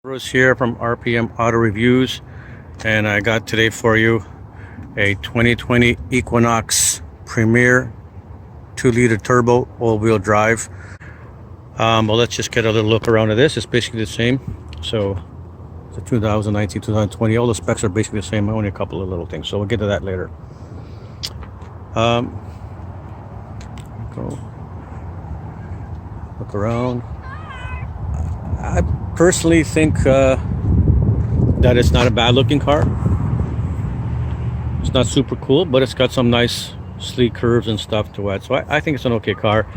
Bruce here from RPM Auto Reviews, and I got today for you a 2020 Equinox Premier 2-liter turbo all-wheel drive. Well, let's just get a little look around at this. It's basically the same. So it's a 2019, 2020. All the specs are basically the same, only a couple of little things. So we'll get to that later. Go look around. I personally think that it's not a bad looking car. It's not super cool, but it's got some nice sleek curves and stuff to it. So I think it's an okay car.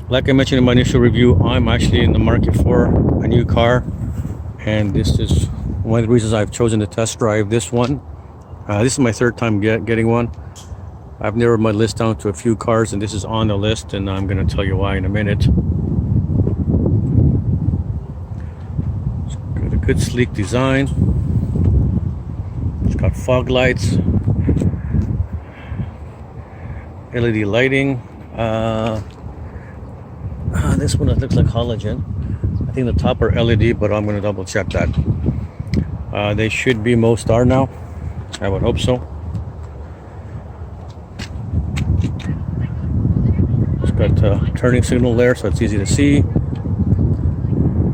Like I mentioned in my initial review, I'm actually in the market for a new car, and this is one of the reasons I've chosen to test drive this one. This is my third time getting one. I've narrowed my list down to a few cars, and this is on the list, and I'm going to tell you why in a minute. Good sleek design. It's got fog lights, LED lighting. This one looks like halogen. I think the top are LED, but I'm going to double check that. They should be, most are now. I would hope so. It's got a turning signal there, so it's easy to see.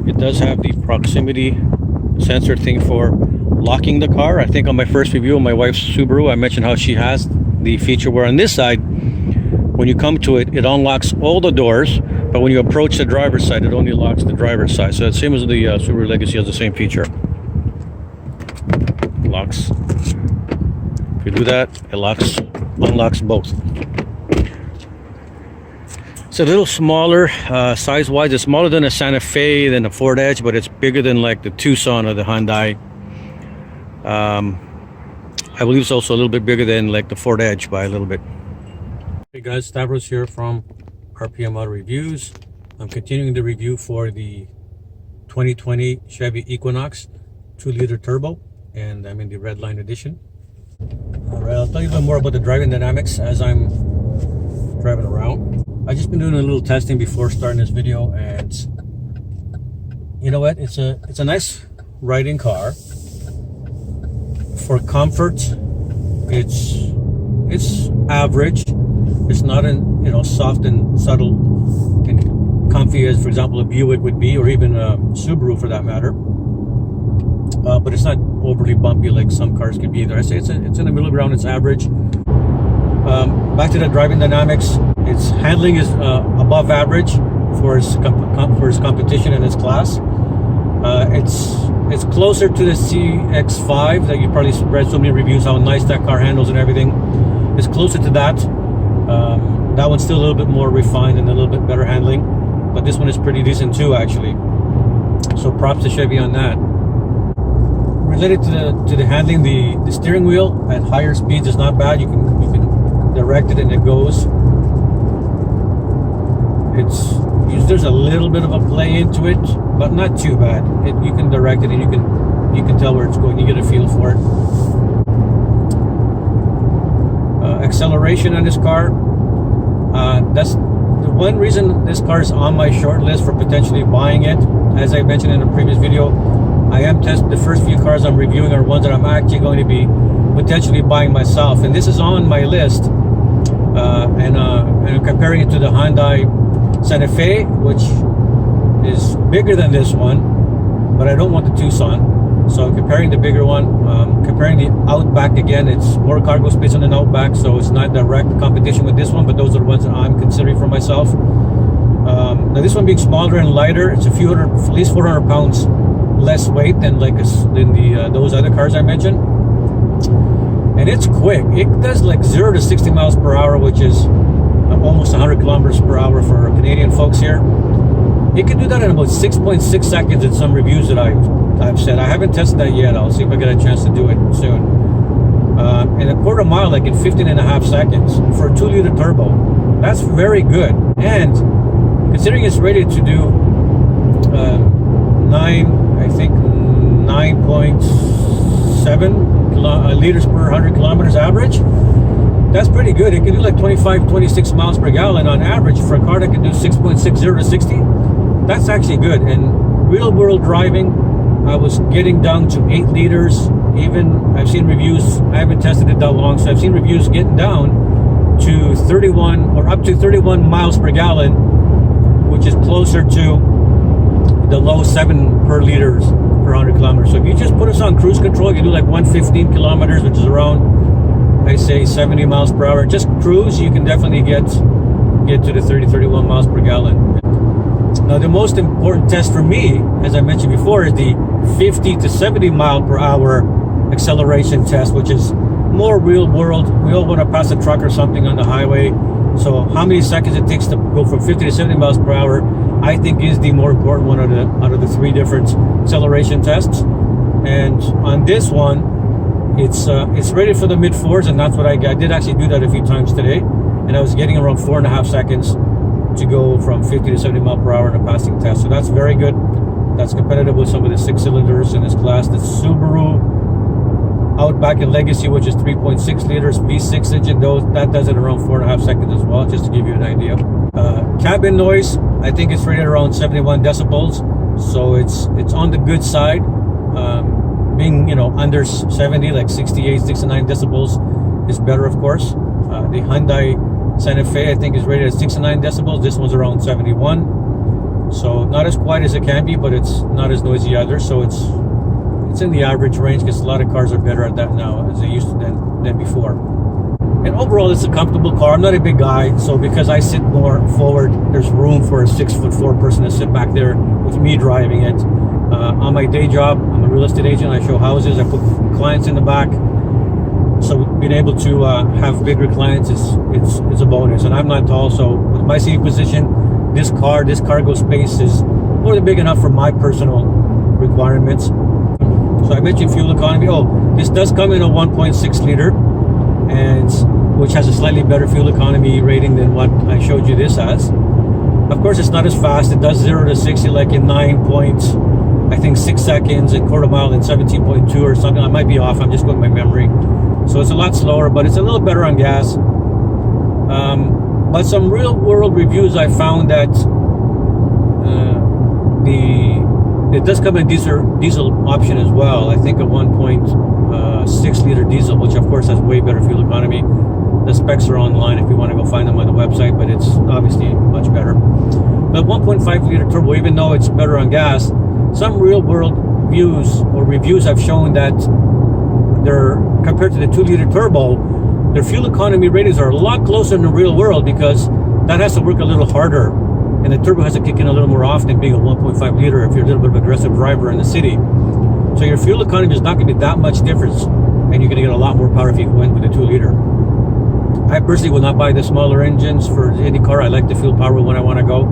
It does have the proximity sensor thing for locking the car. I think on my first review of my wife's Subaru, I mentioned how she has the feature where on this side, when you come to it, it unlocks all the doors, but when you approach the driver's side, it only locks the driver's side. So the same as the Subaru Legacy has the same feature. Locks. If you do that, it unlocks both. It's a little smaller size-wise. It's smaller than a Santa Fe, than a Ford Edge, but it's bigger than like the Tucson or the Hyundai. I believe it's also a little bit bigger than like the Ford Edge by a little bit. Hey guys, Stavros here from RPM Auto Reviews. I'm continuing the review for the 2020 Chevy Equinox 2-liter turbo, and I'm in the red line edition. Alright, I'll tell you a bit more about the driving dynamics as I'm driving around. I've just been doing a little testing before starting this video, and you know what? It's a nice riding car. For comfort, it's average. It's not soft and subtle and comfy as, for example, a Buick would be, or even a Subaru for that matter. But it's not overly bumpy like some cars can be either. I say it's in the middle ground. It's average. Back to the driving dynamics. Its handling is above average for its competition in its class. It's closer to the CX-5 that you probably read so many reviews how nice that car handles and everything. It's closer to that. That one's still a little bit more refined and a little bit better handling, but this one is pretty decent too, actually. So props to Chevy on that. Related to the handling, the steering wheel at higher speeds is not bad. You can direct it and it goes. There's a little bit of a play into it, but not too bad. You can direct it and you can tell where it's going. You get a feel for it. Acceleration on this car. That's the one reason this car is on my short list for potentially buying it. As I mentioned in a previous video, I am testing the first few cars I'm reviewing are ones that I'm actually going to be potentially buying myself, and this is on my list. And comparing it to the Hyundai Santa Fe, which is bigger than this one, but I don't want the Tucson, so I'm comparing the bigger one. Comparing the Outback, again, it's more cargo space on an Outback, so it's not direct competition with this one, but those are the ones that I'm considering for myself. Now this one being smaller and lighter, it's at least 400 pounds less weight than those other cars I mentioned, and it's quick. It does like 0 to 60 miles per hour, which is almost 100 kilometers per hour for Canadian folks here. It can do that in about 6.6 seconds in some reviews that I've said. I haven't tested that yet. I'll see if I get a chance to do it soon. And a quarter mile like in 15.5 seconds for a 2-liter turbo. That's very good. And considering it's rated to do 9.7 liters per 100 kilometers average, that's pretty good. It can do like 26 miles per gallon on average for a car that can do 6.60 to 60. That's actually good. And real world driving, I was getting down to 8 liters. Even I've seen reviews, I haven't tested it that long, so I've seen reviews getting down to 31 or up to 31 miles per gallon, which is closer to the low 7 per liters per 100 kilometers. So if you just put us on cruise control, you do like 115 kilometers, which is around, I say 70 miles per hour. Just cruise, you can definitely get to the 31 miles per gallon. Now the most important test for me, as I mentioned before, is the 50 to 70 mile per hour acceleration test, which is more real world. We all want to pass a truck or something on the highway. So how many seconds it takes to go from 50 to 70 miles per hour, I think is the more important one out of the 3 different acceleration tests. And on this one, it's rated for the mid 4s, and that's what I did actually do that a few times today, and I was getting around 4.5 seconds to go from 50 to 70 mile per hour in a passing test. So that's very good. That's competitive with some of the 6 cylinders in this class. The Subaru Outback and Legacy, which is 3.6 liters V6 engine, that does it around 4.5 seconds as well, just to give you an idea. Cabin noise, I think it's rated around 71 decibels, so it's on the good side. Being under 70, like 68, 69 decibels is better, of course. The Hyundai Santa Fe, I think, is rated at 69 decibels. This one's around 71, so not as quiet as it can be, but it's not as noisy either. So it's in the average range, because a lot of cars are better at that now as they used to than before. And overall, it's a comfortable car. I'm not a big guy, so because I sit more forward, there's room for a 6'4" person to sit back there with me driving it. On my day job, I'm a real estate agent. I show houses. I put clients in the back. So being able to have bigger clients is a bonus. And I'm not tall, so with my seating position, this cargo space is more than big enough for my personal requirements. So I mentioned fuel economy. This does come in a 1.6 liter, and which has a slightly better fuel economy rating than what I showed you this as. Of course, it's not as fast. It does 0 to 60 like in 6 seconds, and quarter mile in 17.2 or something. I might be off. I'm just going by memory. So it's a lot slower, but it's a little better on gas. But some real world reviews, I found that it does come in a diesel option as well. I think a 1.6 liter diesel, which of course has way better fuel economy. The specs are online if you want to go find them on the website, but it's obviously much better. But 1.5 liter turbo, even though it's better on gas, some real world reviews have shown that they're, compared to the 2 liter turbo, their fuel economy ratings are a lot closer in the real world, because that has to work a little harder, and the turbo has to kick in a little more often, being a 1.5 liter if you're a little bit of an aggressive driver in the city. So your fuel economy is not going to be that much difference, and you're going to get a lot more power if you went with a 2 liter. I personally will not buy the smaller engines for any car. I like the fuel power when I want to go,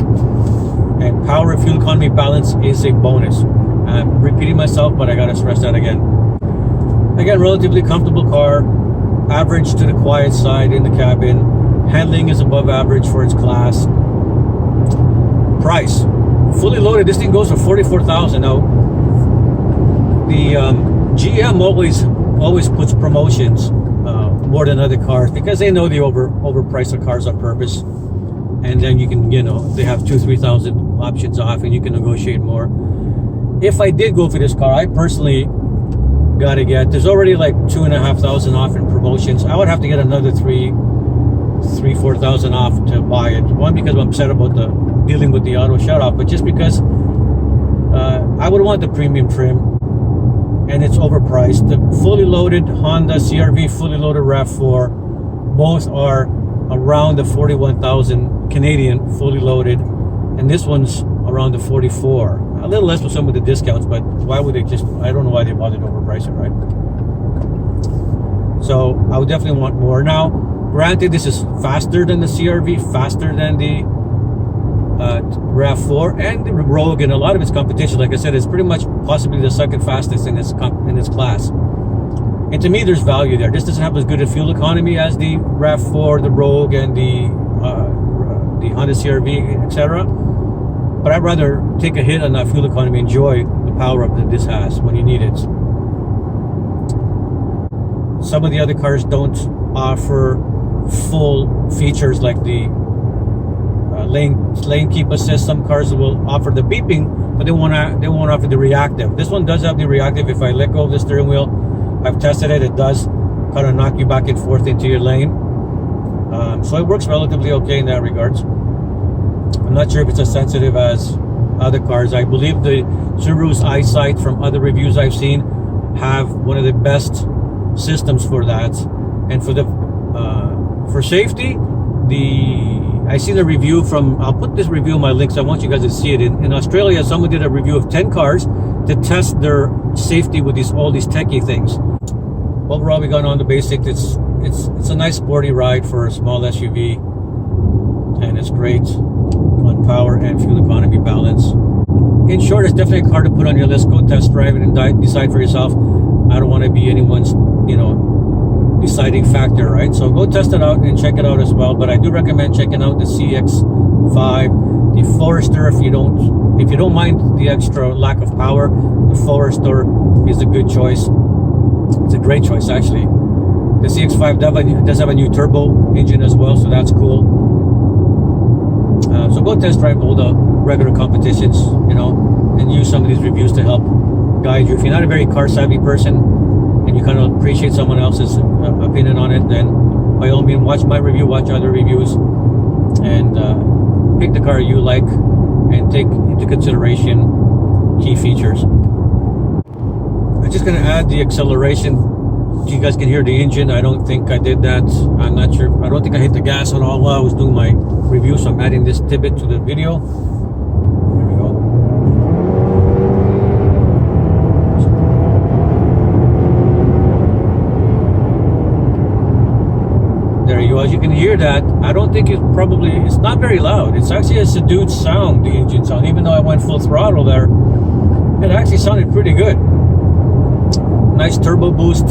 and power and fuel economy balance is a bonus. I'm repeating myself, but I got to stress that again. Again, relatively comfortable car, average to the quiet side in the cabin. Handling is above average for its class. Price, fully loaded, this thing goes for $44,000. Now, the GM always puts promotions more than other cars, because they know they overprice the cars on purpose, and then you can, they have 2,000-3,000 options off, and you can negotiate more. If I did go for this car, I personally gotta get, there's already like 2,500 off in promotions. I would have to get another 4,000 off to buy it. One, because I'm upset about dealing with the auto shut off, but just because I would want the premium trim, and it's overpriced. The fully loaded Honda CR-V fully loaded RAV4, both are around the 41,000 Canadian fully loaded, and this one's around the 44. A little less with some of the discounts, but why would they I don't know why they bothered to overprice it, right? So I would definitely want more. Now, granted, this is faster than the CR-V, faster than the RAV4 and the Rogue, and a lot of its competition. Like I said, it's pretty much possibly the second fastest in its class. And to me, there's value there. This doesn't have as good a fuel economy as the RAV4, the Rogue, and the Honda CR-V, etc. But I'd rather take a hit on that fuel economy, enjoy the power that this has when you need it. Some of the other cars don't offer full features like the lane keep assist. Some cars will offer the beeping, but they won't offer the reactive. This one does have the reactive. If I let go of the steering wheel, I've tested it. It does kind of knock you back and forth into your lane. So it works relatively okay in that regards. I'm not sure if it's as sensitive as other cars. I believe the Subaru's eyesight, from other reviews I've seen, have one of the best systems for that. And for the for safety, I seen a review from, I'll put this review in my links. I want you guys to see it. In Australia, someone did a review of 10 cars to test their safety with all these techie things. Overall, we got on the basics. It's a nice sporty ride for a small SUV, and it's great on power and fuel economy balance. In short, it's definitely a car to put on your list. Go test drive it and decide for yourself. I don't want to be anyone's, deciding factor, right? So go test it out and check it out as well. But I do recommend checking out the CX-5, the Forester. If you don't mind the extra lack of power, the Forester is a good choice. It's a great choice, actually. The CX-5 does have a new turbo engine as well, so that's cool. So go test drive all the regular competitions, and use some of these reviews to help guide you. If you're not a very car savvy person and you kind of appreciate someone else's opinion on it, then by all means watch my review, watch other reviews, and pick the car you like and take into consideration key features. I'm just going to add the acceleration. You guys can hear the engine. I don't think I did that. I'm not sure. I don't think I hit the gas at all while I was doing my review, so I'm adding this tidbit to the video. There we go. There you go. As you can hear that, I don't think it's not very loud. It's actually a subdued sound, the engine sound. Even though I went full throttle there, it actually sounded pretty good. Nice turbo boost,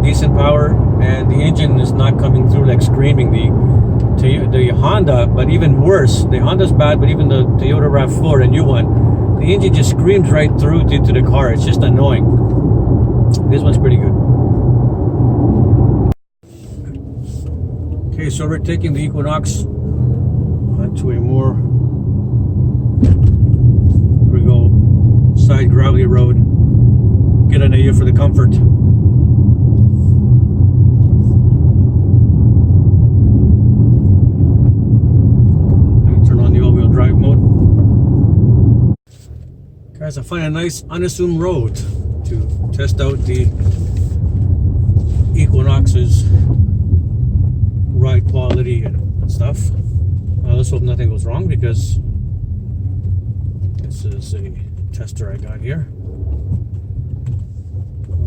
decent power, and the engine is not coming through like screaming. The Honda, but even worse, the Honda's bad, but even the Toyota RAV4, the new one, the engine just screams right through into the car. It's just annoying. This one's pretty good. Okay, so we're taking the Equinox onto a more, here we go, side gravelly road. Get an idea for the comfort. Turn on the all-wheel drive mode. Guys, I find a nice unassumed road to test out the Equinox's ride quality and stuff. Let's hope nothing goes wrong, because this is a tester I got here.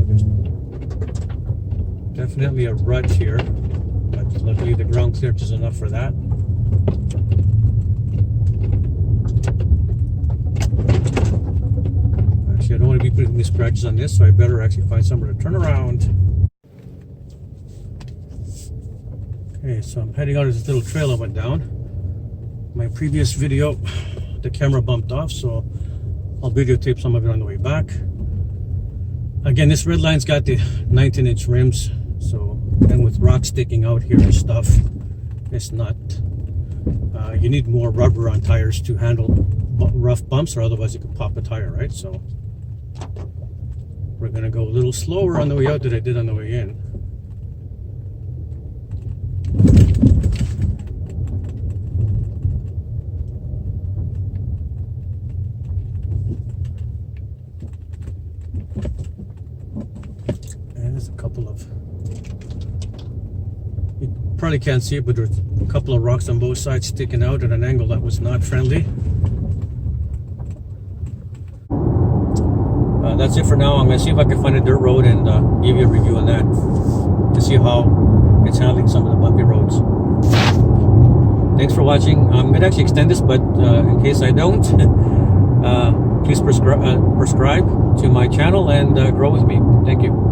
There's definitely a rut here, but luckily the ground clearance is enough for that. Actually, I don't want to be putting any scratches on this, so I better actually find somewhere to turn around. Okay, so I'm heading out of this little trail I went down. My previous video, the camera bumped off, so I'll videotape some of it on the way back. Again, this red line's got the 19-inch rims, so, and with rocks sticking out here and stuff, it's not, you need more rubber on tires to handle rough bumps, or otherwise you could pop a tire, right? So we're gonna go a little slower on the way out than I did on the way in. There's a couple of, you probably can't see it, but there's a couple of rocks on both sides sticking out at an angle that was not friendly. That's it for now. I'm going to see if I can find a dirt road and give you a review on that to see how it's handling some of the bumpy roads. Thanks for watching. I'm going to actually extend this, but in case I don't, please prescribe to my channel and grow with me. Thank you.